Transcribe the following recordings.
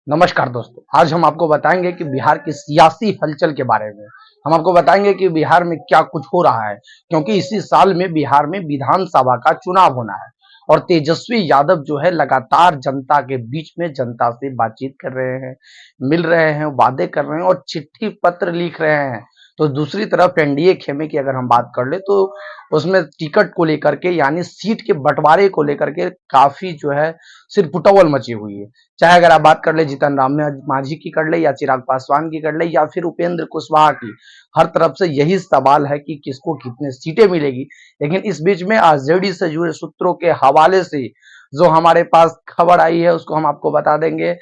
नमस्कार दोस्तों, आज हम आपको बताएंगे कि बिहार की सियासी हलचल के बारे में। हम आपको बताएंगे कि बिहार में क्या कुछ हो रहा है, क्योंकि इसी साल में बिहार में विधानसभा का चुनाव होना है और तेजस्वी यादव जो है लगातार जनता के बीच में जनता से बातचीत कर रहे हैं, मिल रहे हैं, वादे कर रहे हैं और चिट्ठी पत्र लिख रहे हैं। तो दूसरी तरफ एनडीए खेमे की अगर हम बात कर ले तो उसमें टिकट को लेकर के यानी सीट के बंटवारे को लेकर के काफी जो है सिरपुटौल मची हुई है। चाहे अगर आप बात कर ले जीतन राम मांझी की कर ले या चिराग पासवान की कर ले या फिर उपेंद्र कुशवाहा की, हर तरफ से यही सवाल है कि किसको कितने सीटें मिलेगी। लेकिन इस बीच में आरजेडी से जुड़े सूत्रों के हवाले से जो हमारे पास खबर आई है उसको हम आपको बता देंगे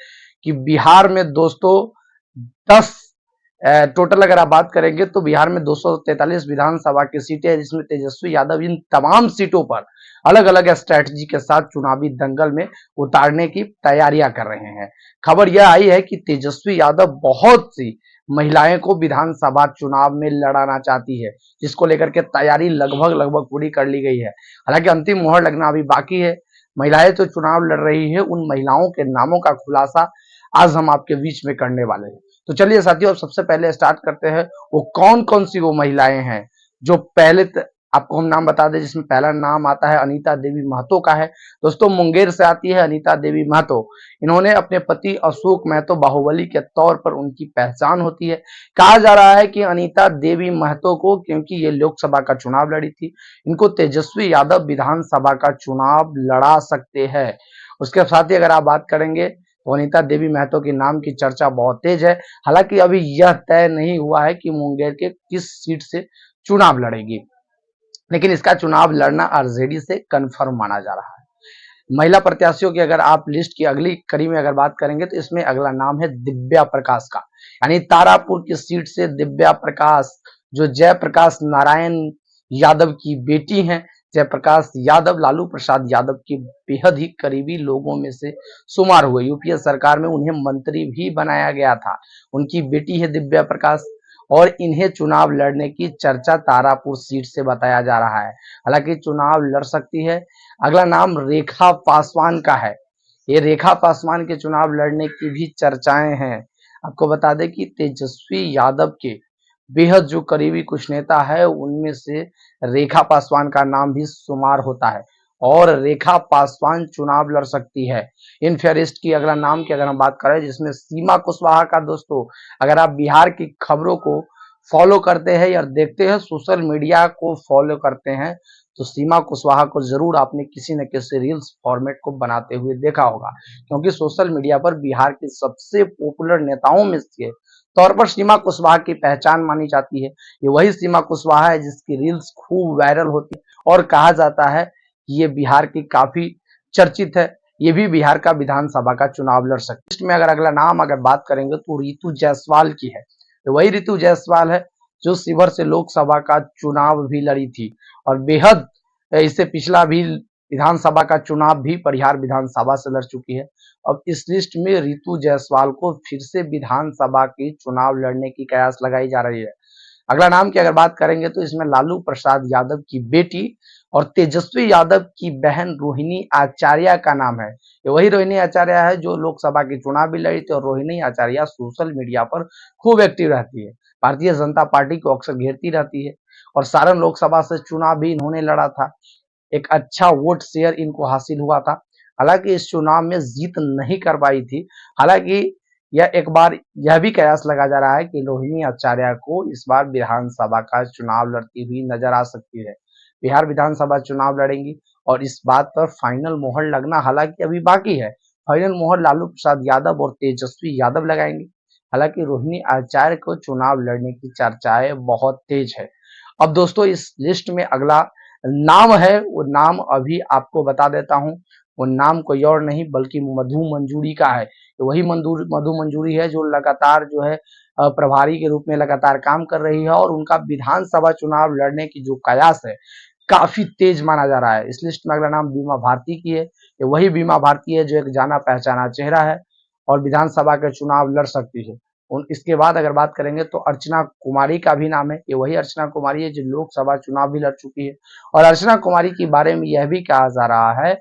कि बिहार में दोस्तों 10 टोटल अगर आप बात करेंगे तो बिहार में 243 विधानसभा की सीटें हैं, जिसमें तेजस्वी यादव इन तमाम सीटों पर अलग अलग स्ट्रैटेजी के साथ चुनावी दंगल में उतारने की तैयारियां कर रहे हैं। खबर यह आई है कि तेजस्वी यादव बहुत सी महिलाएं को विधानसभा चुनाव में लड़ाना चाहती है, जिसको लेकर के तैयारी लगभग लगभग पूरी कर ली गई है। हालांकि अंतिम मोहर लगना अभी बाकी है। महिलाएं तो चुनाव लड़ रही है, उन महिलाओं के नामों का खुलासा आज हम आपके बीच में करने वाले हैं। तो चलिए साथियों, अब सबसे पहले स्टार्ट करते हैं वो कौन कौन सी वो महिलाएं हैं जो आपको हम नाम बता दें, जिसमें पहला नाम आता है अनीता देवी महतो का है। दोस्तों, मुंगेर से आती है अनीता देवी महतो। इन्होंने अपने पति अशोक महतो बाहुबली के तौर पर उनकी पहचान होती है। कहा जा रहा है कि अनीता देवी महतो को, क्योंकि ये लोकसभा का चुनाव लड़ी थी, इनको तेजस्वी यादव विधानसभा का चुनाव लड़ा सकते हैं। उसके साथ ही अगर आप बात करेंगे तो अनीता देवी महतो के नाम की चर्चा बहुत तेज है। हालांकि अभी यह तय नहीं हुआ है कि मुंगेर के किस सीट से चुनाव लड़ेगी, लेकिन इसका चुनाव लड़ना आरजेडी से कन्फर्म माना जा रहा है। महिला प्रत्याशियों की अगर आप लिस्ट की अगली कड़ी में अगर बात करेंगे तो इसमें अगला नाम है दिव्या प्रकाश का, यानी तारापुर की सीट से दिव्या प्रकाश, जो जयप्रकाश नारायण यादव की बेटी हैं। जयप्रकाश यादव लालू प्रसाद यादव के बेहद ही करीबी लोगों में से शुमार हुए। यूपीए सरकार में उन्हें मंत्री भी बनाया गया था। उनकी बेटी है दिव्या प्रकाश और इन्हें चुनाव लड़ने की चर्चा तारापुर सीट से बताया जा रहा है। हालांकि चुनाव लड़ सकती है। अगला नाम रेखा पासवान का है। ये रेखा पासवान के चुनाव लड़ने की भी चर्चाएं हैं। आपको बता दें कि तेजस्वी यादव के बेहद जो करीबी कुछ नेता है उनमें से रेखा पासवान का नाम भी शुमार होता है और रेखा पासवान चुनाव लड़ सकती है। इन फेयरिस्ट की अगला नाम की अगर हम बात करें, जिसमें सीमा कुशवाहा का, दोस्तों अगर आप बिहार की खबरों को फॉलो करते हैं या देखते हैं, सोशल मीडिया को फॉलो करते हैं, तो सीमा कुशवाहा को जरूर आपने किसी न किसी रील्स फॉर्मेट को बनाते हुए देखा होगा, क्योंकि सोशल मीडिया पर बिहार की सबसे पॉपुलर नेताओं में से तौर पर सीमा कुशवाहा की पहचान मानी जाती है। ये वही सीमा कुशवाहा है जिसकी रील्स खूब वायरल होती है और कहा जाता है कि ये बिहार की काफी चर्चित है। ये भी बिहार का विधानसभा का चुनाव लड़ सकती है। लिस्ट में अगर अगला नाम अगर बात करेंगे तो रितु जायसवाल की है। तो वही रितु जायसवाल है जो शिवहर से लोकसभा का चुनाव भी लड़ी थी और बेहद इससे पिछला भी विधानसभा का चुनाव भी परिहार विधानसभा से लड़ चुकी है। अब इस लिस्ट में रितु जायसवाल को फिर से विधानसभा की चुनाव लड़ने की कयास लगाई जा रही है। अगला नाम की अगर बात करेंगे तो इसमें लालू प्रसाद यादव की बेटी और तेजस्वी यादव की बहन रोहिणी आचार्य का नाम है। ये वही रोहिणी आचार्य है जो लोकसभा की चुनाव भी लड़ी थी और रोहिणी आचार्य सोशल मीडिया पर खूब एक्टिव रहती है, भारतीय जनता पार्टी को अक्सर घेरती रहती है और सारण लोकसभा से चुनाव भी इन्होंने लड़ा था। एक अच्छा वोट शेयर इनको हासिल हुआ था। हालांकि इस चुनाव में जीत नहीं कर पाई थी। हालांकि यह एक बार यह भी कयास लगा जा रहा है कि रोहिणी आचार्य को इस बार विधानसभा का चुनाव लड़ती हुई नजर आ सकती है। बिहार विधानसभा चुनाव लड़ेंगी और इस बात पर फाइनल मोहर लगना हालांकि अभी बाकी है। फाइनल मोहर लालू प्रसाद यादव और तेजस्वी यादव लगाएंगे। हालांकि रोहिणी आचार्य को चुनाव लड़ने की चर्चाएं बहुत तेज है। अब दोस्तों, इस लिस्ट में अगला नाम है, वो नाम अभी आपको बता देता हूं। वो नाम कोई और नहीं बल्कि मधु मंजूरी का है। तो वही मधु मंजूरी है जो लगातार जो है प्रभारी के रूप में लगातार काम कर रही है और उनका विधानसभा चुनाव लड़ने की जो कयास है काफी तेज माना जा रहा है। इस लिस्ट में अगला नाम बीमा भारती की है। ये वही बीमा भारती है जो एक जाना पहचाना चेहरा है और विधानसभा के चुनाव लड़ सकती है। इसके बाद अगर बात करेंगे तो अर्चना कुमारी का भी नाम है। ये वही अर्चना कुमारी है जो लोकसभा चुनाव भी लड़ चुकी है और अर्चना कुमारी के बारे में यह भी कहा जा रहा है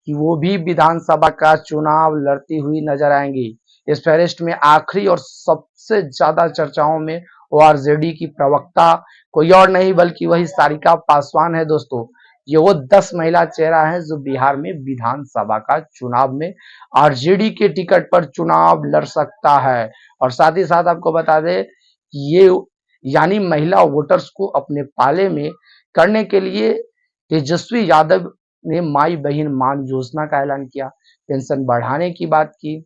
कि वो भी विधानसभा का चुनाव लड़ती हुई नजर आएंगी। इस फहरिस्त में आखिरी और सबसे ज्यादा चर्चाओं में ओआरजेडी की प्रवक्ता कोई और नहीं बल्कि वही सारिका पासवान है दोस्तों। ये वो 10 महिला चेहरा है जो बिहार में विधानसभा का चुनाव में आरजेडी के टिकट पर चुनाव लड़ सकता है। और साथ ही साथ आपको बता दें कि ये यानी महिला वोटर्स को अपने पाले में करने के लिए तेजस्वी यादव ने माई बहन मान योजना का ऐलान किया, पेंशन बढ़ाने की बात की।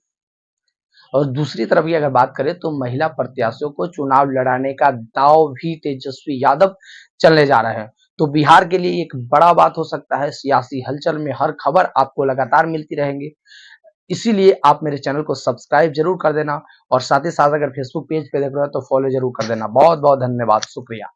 और दूसरी तरफ की अगर बात करें तो महिला प्रत्याशियों को चुनाव लड़ाने का दांव भी तेजस्वी यादव चलने जा रहे हैं। तो बिहार के लिए एक बड़ा बात हो सकता है। सियासी हलचल में हर खबर आपको लगातार मिलती रहेंगी, इसीलिए आप मेरे चैनल को सब्सक्राइब जरूर कर देना और साथ ही साथ अगर फेसबुक पेज पे देख रहे हो तो फॉलो जरूर कर देना। बहुत बहुत धन्यवाद, शुक्रिया।